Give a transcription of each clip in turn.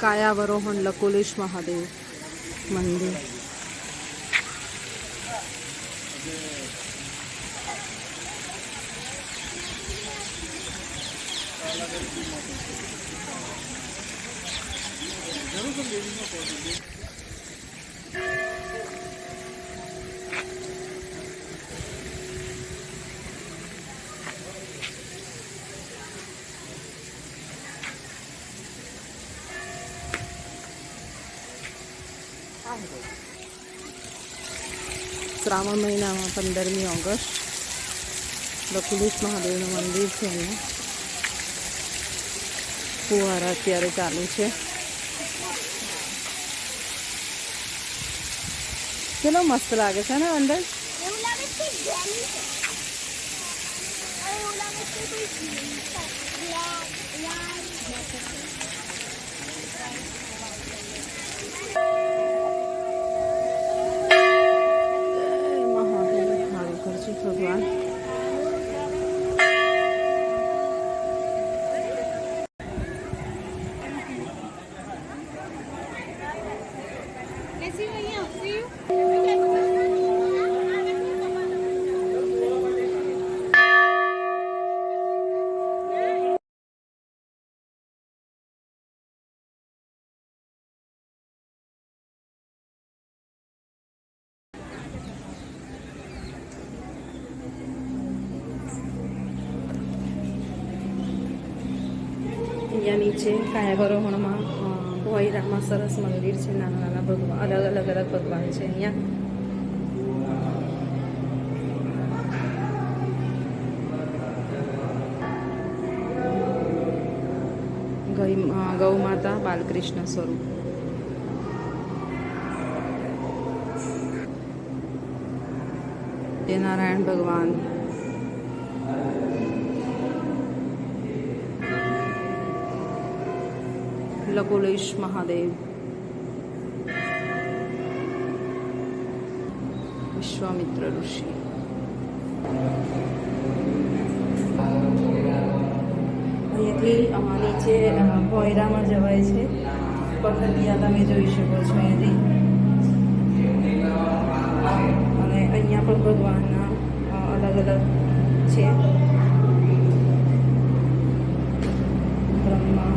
કાયાવરોહણ લકુલેશ મહાદેવ મંદિર. શ્રાવણ મહિનામાં 15મી ઓગસ્ટ લકુલેશ મહાદેવનું મંદિર છે. અહીંયા ફુવારા અત્યારે ચાલુ છે. કેટલો મસ્ત લાગે છે ને અંદર. ભગવાન અહીંયા નીચે કાયાવરોહણમાં ભોયરામાં સરસ મંદિર છે. નાના નાના ભગવાન, અલગ અલગ ભગવાન છે અહીંયા. ગૌ માતા બાલકૃષ્ણ સ્વરૂપ. એ નારાયણ ભગવાન. લકુલેશ મહાદેવ. વિશ્વામિત્ર ઋષિ. અહીંયાથી નીચે ભોયરામાં જવાય છે. પગથિયા તમે જોઈ શકો છો અહીંયાથી. અને અહીંયા પણ ભગવાનના અલગ અલગ છે. બ્રહ્મા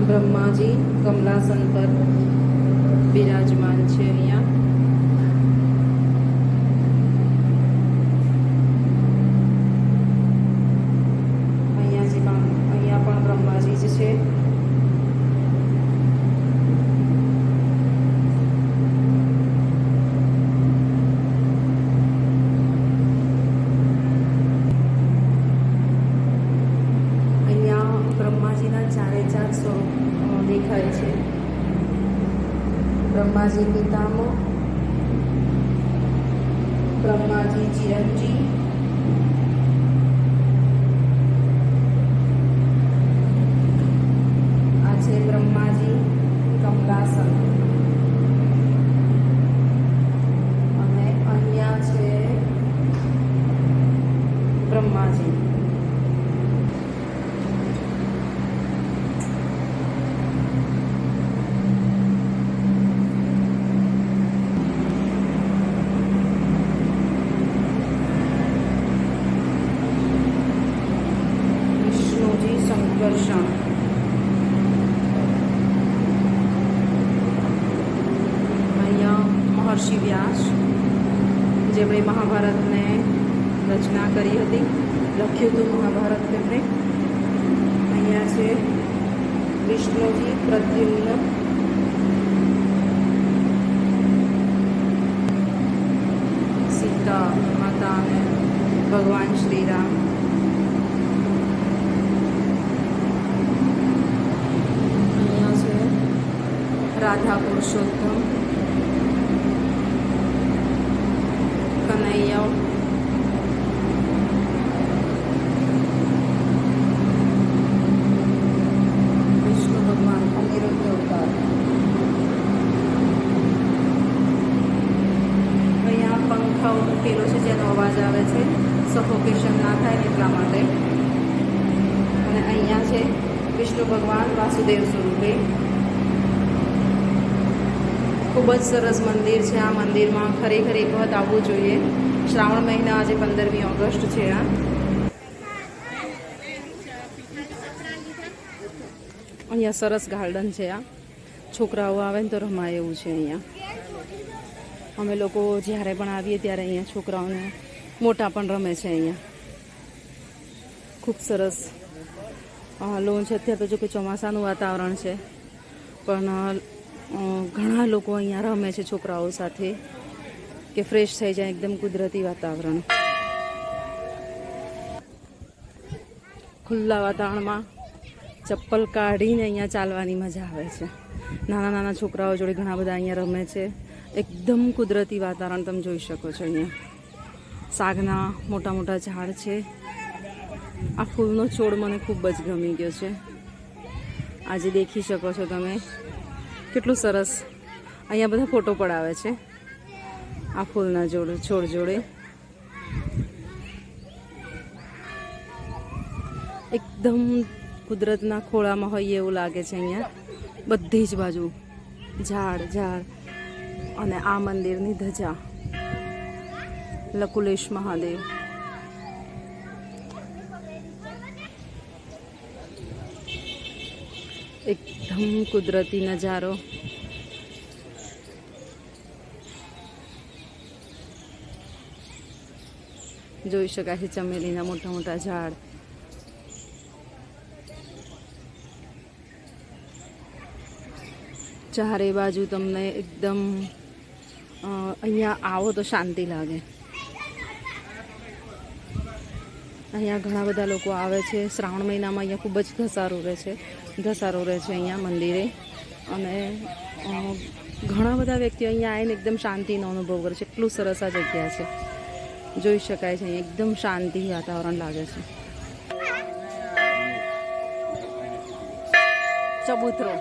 બ્રહ્માજી કમલાસન પર બિરાજમાન છે. અહીંયા પણ બ્રહ્માજી જ છે. બ્રહ્માજીના ચારે ચાર સ્વરૂપ દેખાય છે. બ્રહ્માજી પિતામહ, બ્રહ્માજી ચિરંજી, આ છે બ્રહ્માજી કમલાસન, અને અહીંયા છે બ્રહ્માજી. સંકર્ષણ. અહીંયા મહર્ષિ વ્યાસ, જેમણે મહાભારતને રચના કરી હતી, લખ્યું હતું મહાભારત તેમણે. અહીંયા છે વિષ્ણુજી, પ્રદ્યુમ્ન, સીતા માતા અને ભગવાન શ્રીરામ. રાધા પુરુષોત્તમ, કનૈયો, વિષ્ણુ ભગવાન, અનિરુદ્ધ અવતાર. અહીંયા પંખાઓ મૂકેલો છે જેનો અવાજ આવે છે, સફોકેશન ના થાય ને એટલા માટે. અને અહીંયા છે વિષ્ણુ ભગવાન વાસુદેવ સ્વરૂપે. ખૂબ જ સરસ મંદિર છે. આ મંદિરમાં ખરેખર એક વખત આવવું જોઈએ. શ્રાવણ મહિના આજે 15મી ઓગસ્ટ છે. આ અહીંયા સરસ ગાર્ડન છે. આ છોકરાઓ આવે ને તો રમાય એવું છે. અહીંયા અમે લોકો જ્યારે પણ આવીએ ત્યારે અહીંયા છોકરાઓને મોટા પણ રમે છે. અહીંયા ખૂબ સરસ લોન છે. અત્યારે જો કે ચોમાસાનું વાતાવરણ છે, પણ ઘણા લોકો અહીંયા રમે છે છોકરાઓ સાથે, કે ફ્રેશ થઈ જાય, એકદમ કુદરતી વાતાવરણ. ખુલ્લા વાતાવરણમાં ચપ્પલ કાઢીને અહીંયા ચાલવાની મજા આવે છે. નાના નાના છોકરાઓ જોડે ઘણા બધા અહીંયા રમે છે. એકદમ કુદરતી વાતાવરણ તમે જોઈ શકો છો. અહીંયા સાગના મોટા મોટા ઝાડ છે. આ ફૂલનો છોડ મને ખૂબ જ ગમી ગયો છે. આજે દેખી શકો છો તમે કેટલું સરસ. અહીંયા બધા ફોટો પડાવે છે આ ફૂલના છોડ જોડે. એકદમ કુદરતના ખોળામાં હોય એવું લાગે છે. અહીંયા બધી જ બાજુ ઝાડ અને આ મંદિરની ધજા, લકુલેશ મહાદેવ. એકદમ કુદરતી નજારો. જોઈ શકાય છે ચમેલીના મોટા મોટા ઝાડ. ચારે બાજુ તમને એકદમ અહીંયા આવો તો શાંતિ લાગે. અહીંયા ઘણા બધા લોકો આવે છે. શ્રાવણ મહિનામાં અહીંયા ખૂબ જ ઘસારો રહે છે અહીંયા મંદિરે. અને ઘણા બધા વ્યક્તિઓ અહીંયા આવીને એકદમ શાંતિનો અનુભવ કરે છે. એટલું સરસ આ જગ્યા છે. જોઈ શકાય છે અહીંયા એકદમ શાંતિ વાતાવરણ લાગે છે. ચબૂતરો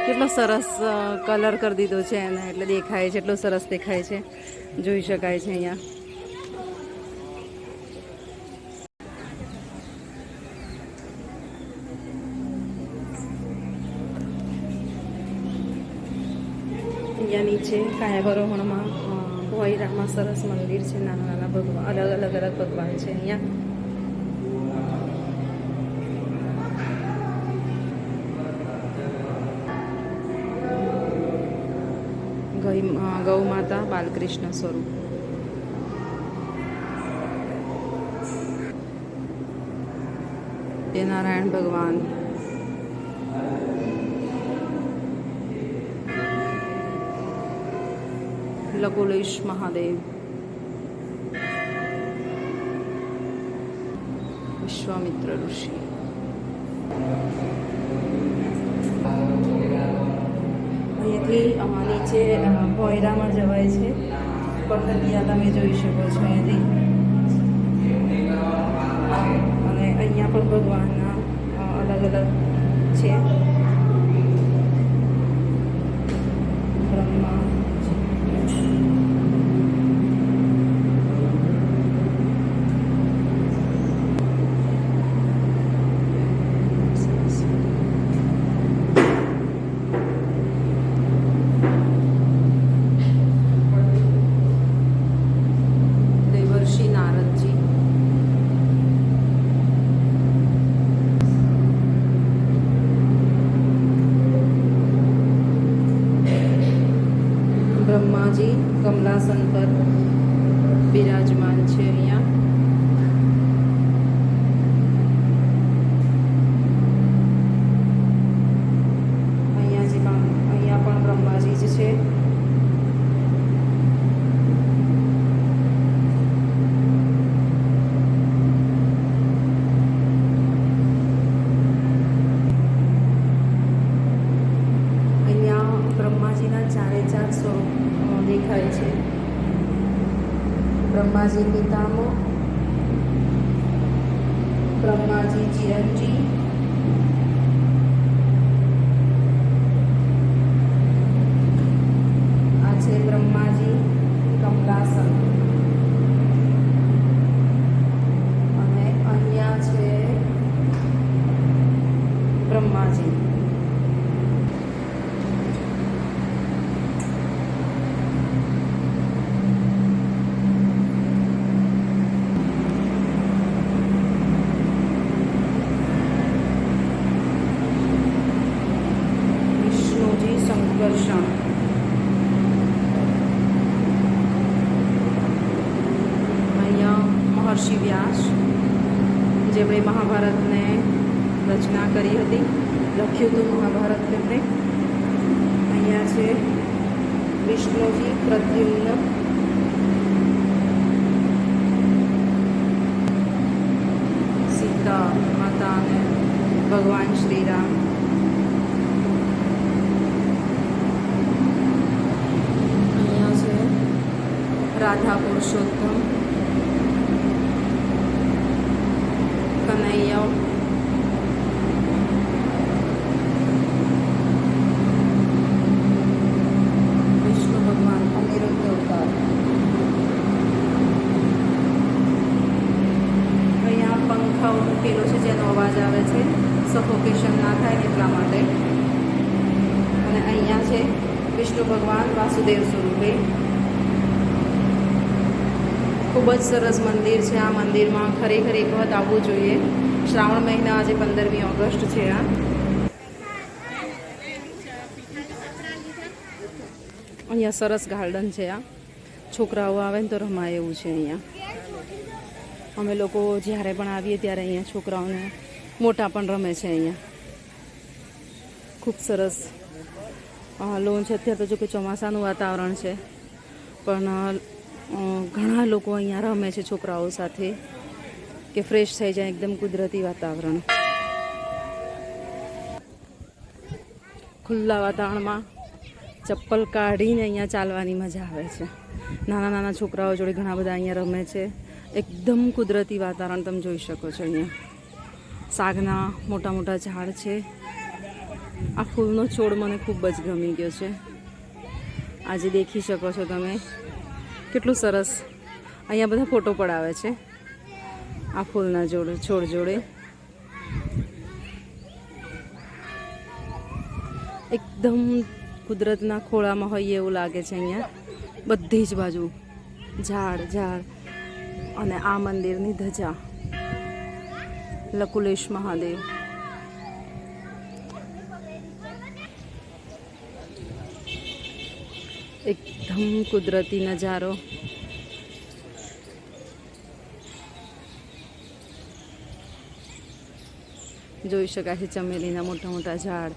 કેટલો સરસ કલર કરી દીધો છે એને, એટલે દેખાય છે, એટલો સરસ દેખાય છે. જોઈ શકાય છે અહીંયા. અહીંયા નીચે કાયાવરોહણમાં ભોયરામાં સરસ મંદિર છે. નાના નાના ભગવાન, અલગ ભગવાન છે અહીંયા. ગૌ માતા, બાલકૃષ્ણ સ્વરૂપ. નારાયણ ભગવાન, લકુલેશ મહાદેવ, વિશ્વામિત્ર ઋષિ. અહીંયાથી નીચે ભોયરામાં જવાય છે. પગથિયા તમે જોઈ શકો છો અહીંયાથી. અને અહીંયા પણ ભગવાનના અલગ છે. બ્રહ્મા, બ્રહ્માજી પિતામહ, બ્રહ્માજી ચિરંજી, આ છે બ્રહ્માજી કમલાસન, અને અહીંયા છે બ્રહ્માજી. વિષ્ણુજી સંકર્ષણ, અહીંયા મહર્ષિ વ્યાસ, જેમણે મહાભારતને રચના કરી હતી, લખ્યું હતું મહાભારત તેમણે. અહીંયા છે વિષ્ણુજી પ્રદ્યુમ્ન, સીતા માતા અને ભગવાન શ્રીરામ. અહીંયા છે રાધા પુરુષોત્તમ, કનૈયા, વિષ્ણુ ભગવાન અનિરુદ્ધ અવતાર. અહીંયા પંખા મૂકેલો છે જેનો અવાજ આવે છે, સફોકેશન ના થાય ને એટલા માટે. અને અહીંયા છે વિષ્ણુ ભગવાન વાસુદેવ સ્વરૂપે. ખૂબ જ સરસ મંદિર છે. આ મંદિરમાં ખરેખર એક વખત આવવું જોઈએ. શ્રાવણ મહિના આજે 15મી ઓગસ્ટ છે. આ અહીંયા સરસ ગાર્ડન છે. આ છોકરાઓ આવે ને તો રમાય એવું છે. અહીંયા અમે લોકો જ્યારે પણ આવીએ ત્યારે અહીંયા છોકરાઓને મોટા પણ રમે છે. અહીંયા ખૂબ સરસ લોન છે. અત્યારે તો જો કે ચોમાસાનું વાતાવરણ છે, પણ ઘણા લોકો અહીંયા રમે છે છોકરાઓ સાથે, કે ફ્રેશ થઈ જાય, એકદમ કુદરતી વાતાવરણ. ખુલ્લા વાતાવરણમાં ચપ્પલ કાઢીને અહીંયા ચાલવાની મજા આવે છે. નાના નાના છોકરાઓ જોડે ઘણા બધા અહીંયા રમે છે. એકદમ કુદરતી વાતાવરણ તમે જોઈ શકો છો. અહીંયા સાગના મોટા મોટા ઝાડ છે. આ ફૂલનો છોડ મને ખૂબ જ ગમી ગયો છે. આજે દેખી શકો છો તમે કેટલું સરસ. અહીંયા બધા ફોટો પડાવે છે આ ફૂલના છોડ જોડે. એકદમ કુદરતના ખોળામાં હોય એવું લાગે છે. અહીંયા બધી જ બાજુ ઝાડ અને આ મંદિરની ધજા લકુલેશ મહાદેવ. એકદમ કુદરતી નજારો. જોઈ શકાય છે ચમેલીના મોટા મોટા ઝાડ.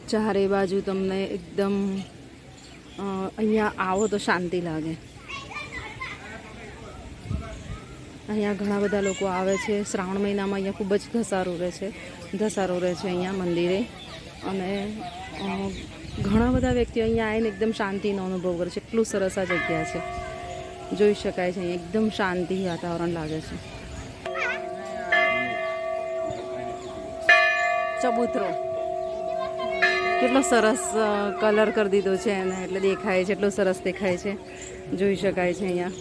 ચારે બાજુ તમને એકદમ અહીંયા આવો તો શાંતિ લાગે. અહીંયા ઘણા બધા લોકો આવે છે. શ્રાવણ મહિનામાં અહીંયા ખૂબ જ ધસારો રહે છે અહીંયા મંદિરે. અને ઘણા બધા વ્યક્તિઓ અહીંયા આવીને એકદમ શાંતિનો અનુભવ કરે છે. એટલું સરસ આ જગ્યા છે. જોઈ શકાય છે અહીંયા એકદમ શાંતિ વાતાવરણ લાગે છે. ચબૂતરો કેટલો સરસ કલર કરી દીધો છે એને, એટલે દેખાય છે, એટલો સરસ દેખાય છે. જોઈ શકાય છે અહીંયા.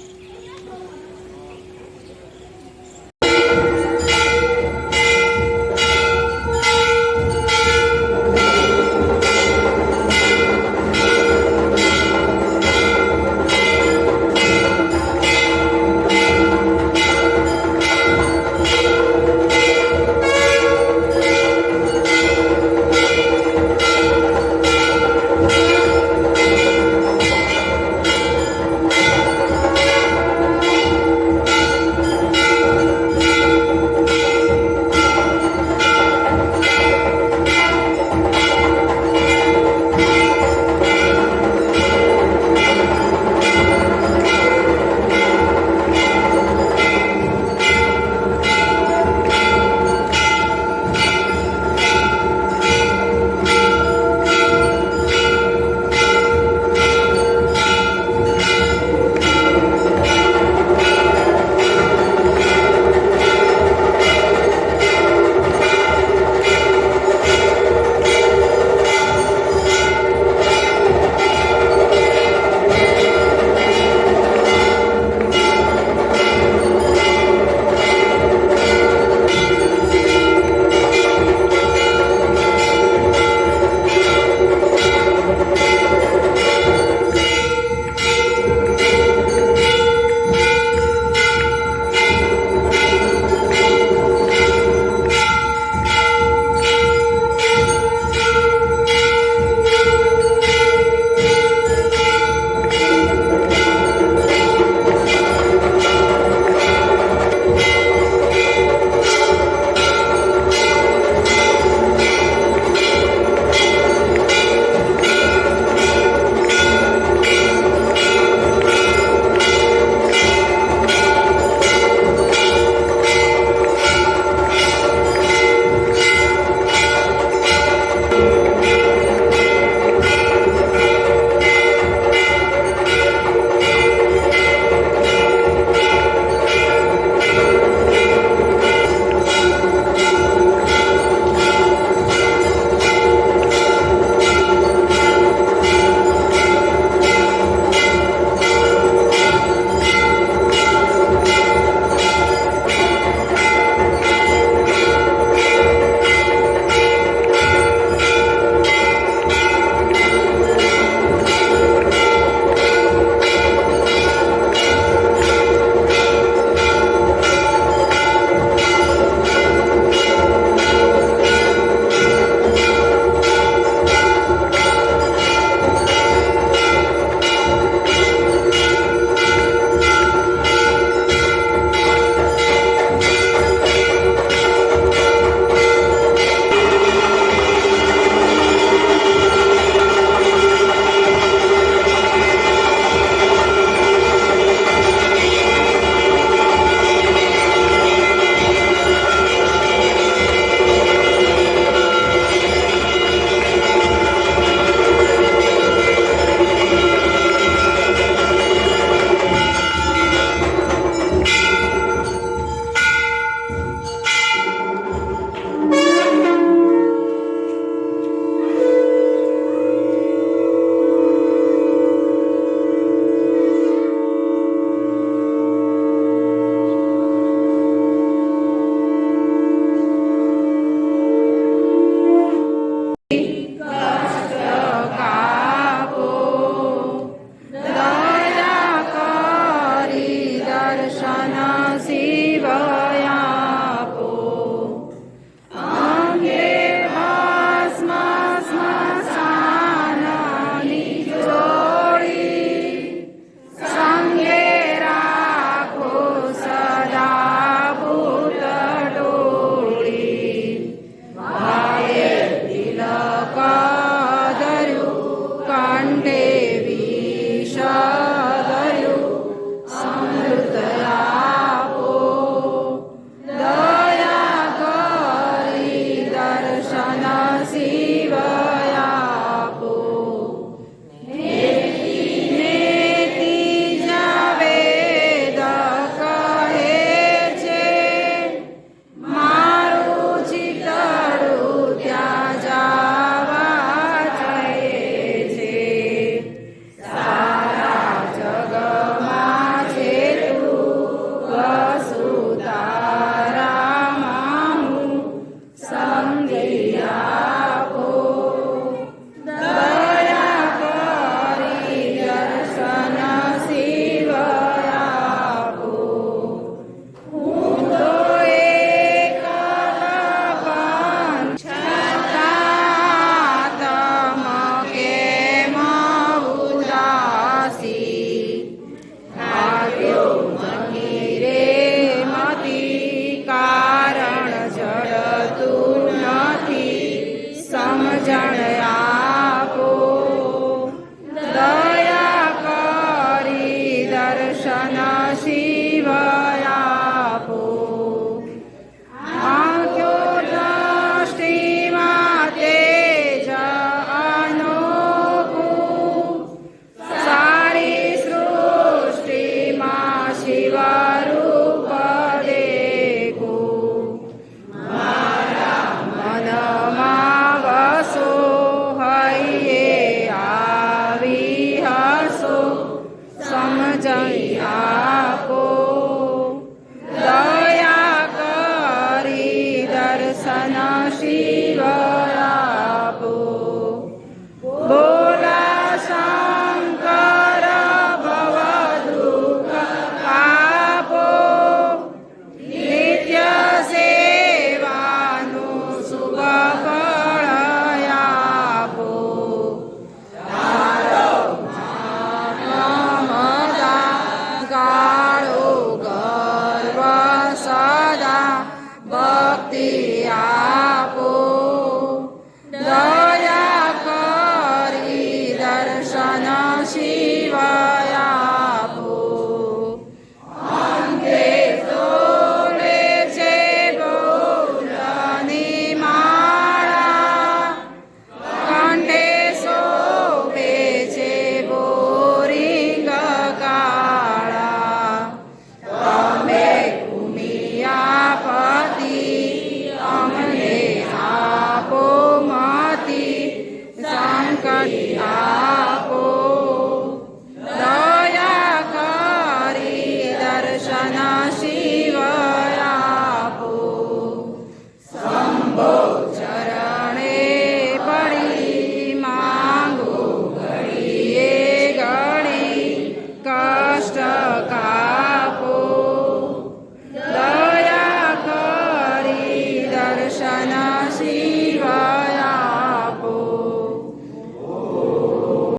જય